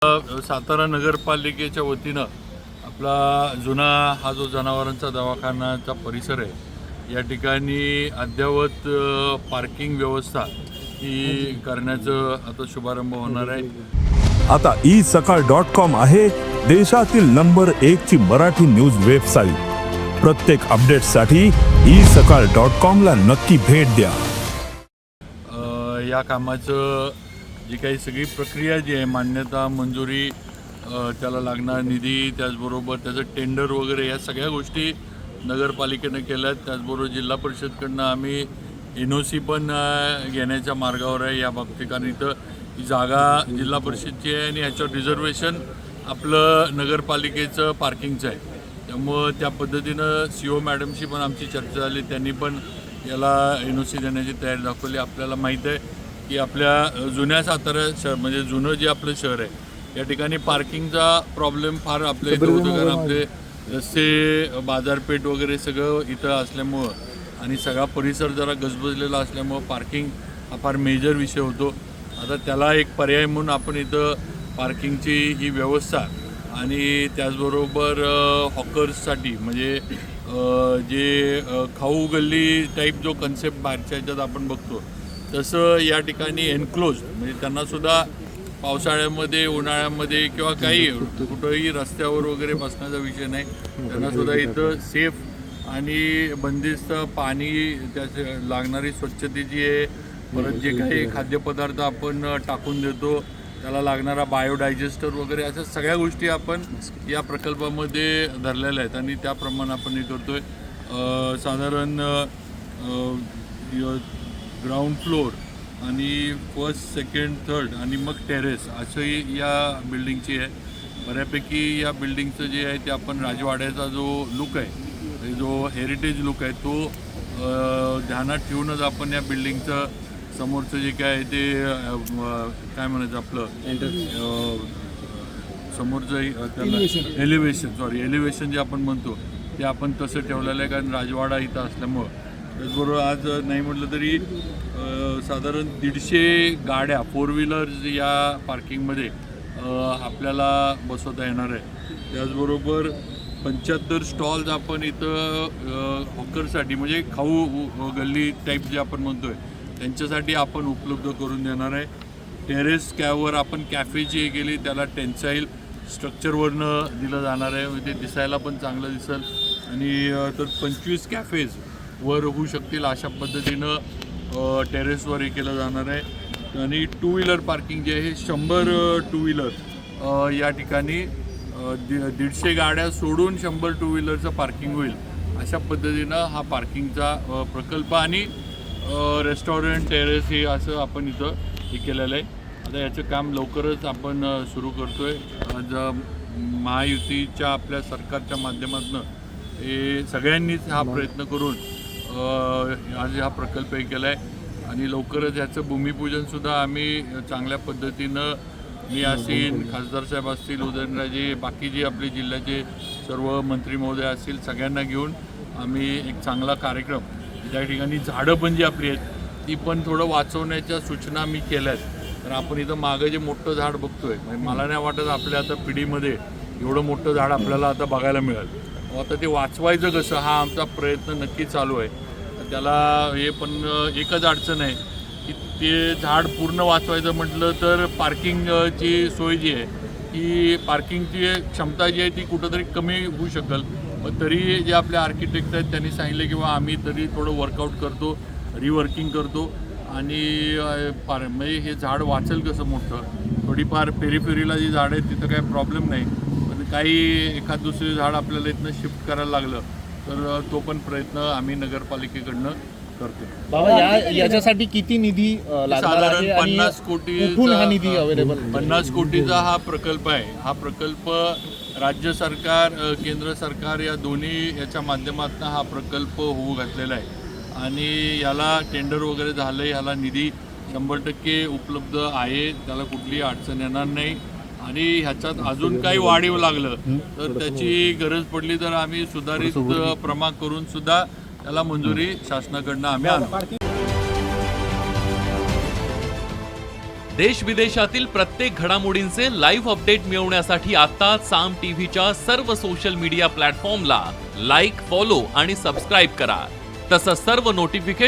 सातारा नगरपालिकेच्या वतीनं आपला जुना हा जो जनावरांचा दवाखान्याचा परिसर आहे या ठिकाणी अद्ययावत पार्किंग व्यवस्था ही करण्याचं आता शुभारंभ होणार आहे। आता isakal.com आहे देशातील नंबर 1 ची मराठी न्यूज वेबसाईट। प्रत्येक अपडेटसाठी isakal.com ला नक्की भेट द्या। या कामाचं जी काही सगळी प्रक्रिया जी आहे मान्यता मंजुरी त्याला लागणारा निधी त्याचबरोबर त्याचं टेंडर वगैरे या सगळ्या गोष्टी नगरपालिकेनं केल्यात। त्याचबरोबर जिल्हा परिषदकडनं आम्ही NOC पण घेण्याच्या मार्गावर आहे या बाबतीत, कारण इथं ही जागा जिल्हा परिषदची आहे आणि ह्याच्यावर रिझर्वेशन आपलं नगरपालिकेचं पार्किंगचं आहे। त्यामुळं त्या पद्धतीनं CO मॅडमशी पण आमची चर्चा झाली, त्यांनी पण याला NOC देण्याची तयारी दाखवली। आपल्याला माहीत आहे की आपल्या जुन्या सातारा शहर म्हणजे जुनं जे आपलं शहर आहे या ठिकाणी पार्किंगचा प्रॉब्लेम फार आपल्या इथं होतं, कारण आपले रस्ते बाजारपेठ वगैरे सगळं इथं असल्यामुळं आणि सगळा परिसर जरा गजबजलेला असल्यामुळं पार्किंग हा फार मेजर विषय होतो। आता त्याला एक पर्याय म्हणून आपण इथं पार्किंगची ही व्यवस्था आणि त्याचबरोबर हॉकर्ससाठी म्हणजे जे खाऊ गल्ली टाईप जो कन्सेप्ट बाहेरच्या ह्याच्यात आपण बघतो तसं या ठिकाणी एन्क्लोज म्हणजे त्यांनासुद्धा पावसाळ्यामध्ये उन्हाळ्यामध्ये किंवा काही कुठंही रस्त्यावर वगैरे बसण्याचा विषय नाही, त्यांनासुद्धा इथं सेफ आणि बंदिस्त पाणी त्याचे लागणारी स्वच्छतेची आहे, परत जे काही खाद्यपदार्थ आपण टाकून देतो त्याला लागणारा बायोडायजेस्टर वगैरे अशा सगळ्या गोष्टी आपण या प्रकल्पामध्ये धरलेल्या आहेत आणि त्याप्रमाणे आपण हे करतो आहे। साधारण ग्राउंड फ्लोअर आणि फर्स्ट सेकंड थर्ड आणि मग टेरेस असंही या बिल्डिंगची आहे। बऱ्यापैकी या बिल्डिंगचं जे आहे ते आपण राजवाड्याचा जो लुक आहे जो हेरिटेज लुक आहे तो ध्यानात ठेवूनच आपण या बिल्डिंगचं समोरचं जे काय आहे ते काय म्हणायचं आपलं समोरचं त्याला एलिव्हेशन जे आपण म्हणतो ते आपण तसं ठेवलेलं आहे, कारण राजवाडा इथं असल्यामुळं। त्याचबरोबर आज नाही म्हटलं तरी साधारण 150 गाड्या 4 व्हीलर्स या पार्किंगमध्ये आपल्याला बसवता येणार आहे। त्याचबरोबर 75 स्टॉल्स आपण इथं हॉकरसाठी म्हणजे खाऊ गल्ली टाईप जे आपण म्हणतो आहे त्यांच्यासाठी आपण उपलब्ध करून देणार आहे। टेरेस कॅवर आपण कॅफे जी केली त्याला टेन्साईल स्ट्रक्चरवरनं दिलं जाणार आहे, म्हणजे ते दिसायला पण चांगलं दिसेल आणि तर 25 कॅफेज वर होऊ शकतील अशा पद्धतीनं टेरेसवर हे केलं जाणार आहे। आणि 2 व्हीलर पार्किंग जे आहे 100 2 व्हीलर या ठिकाणी 150 गाड्या सोडून 100 2 व्हीलरचं पार्किंग होईल अशा पद्धतीनं हा पार्किंगचा प्रकल्प आणि रेस्टॉरंट टेरेस हे असं आपण इथं हे केलेलं आहे। आता याचं काम लवकरच आपण सुरू करतो आहे। आज महायुतीच्या आपल्या सरकारच्या माध्यमातून हे सगळ्यांनीच हा प्रयत्न करून आज हा प्रकल्प हे केला आहे आणि लवकरच याचं भूमिपूजनसुद्धा आम्ही चांगल्या पद्धतीनं मी असेल, खासदार साहेब असतील, उदयनराजे, बाकी जे आपले जिल्ह्याचे सर्व मंत्री महोदय असतील सगळ्यांना घेऊन आम्ही एक चांगला कार्यक्रम त्या ठिकाणी झाडं पण जी आपली आहेत ती पण थोडं वाचवण्याच्या सूचना मी केल्या आहेत। तर आपण इथं मागं जे मोठं झाड बघतोय म्हणजे मला नाही वाटत आपल्या आता पिढीमध्ये एवढं मोठं झाड आपल्याला आता बघायला मिळेल। आता ते वाचवायचं कसं हा आमचा प्रयत्न नक्की चालू आहे। त्याला हे पण एकच अडचण आहे की ते झाड पूर्ण वाचवायचं म्हटलं तर पार्किंगची सोय जी आहे ही पार्किंगची क्षमता जी आहे ती कुठंतरी कमी होऊ शकेल, पण तरी जे आपले आर्किटेक्ट आहेत त्यांनी सांगितलं किंवा आम्ही तरी थोडं वर्कआउट करतो, रिवर्किंग करतो आणि म्हणजे हे झाड वाचेल कसं मोठं। थोडीफार पेरीफेरीला जी झाड आहेत तिथं काही प्रॉब्लेम नाही, पण काही एखाद दुसरे झाड आपल्याला इथनं शिफ्ट करायला लागलं तर तो पण प्रयत्न आम्ही नगरपालिकेकडनं करतो। बाबा याच्यासाठी किती निधी साधारण 50 कोटी हा निधी अवेलेबल 50 कोटीचा हा प्रकल्प आहे। हा प्रकल्प राज्य सरकार केंद्र सरकार या दोन्ही याच्या माध्यमातून हा प्रकल्प होऊ घातलेला आहे आणि याला टेंडर वगैरे झालं, याला निधी 100% उपलब्ध आहे, त्याला कुठलीही अडचण येणार नाही आणि ह्याच्यात अजून काही वाढीव लागलं तर त्याची गरज पडली तर आम्ही सुधारित प्रमाण करून सुद्धा त्याला मंजुरी शासनाकडनं आम्ही आणू। देश विदेशातील प्रत्येक घडामोडींचे लाईव्ह अपडेट मिळवण्यासाठी आता साम टीव्हीच्या सर्व सोशल मीडिया प्लॅटफॉर्मला लाईक, फॉलो आणि सबस्क्राईब करा. तसंच सर्व नोटिफिकेशन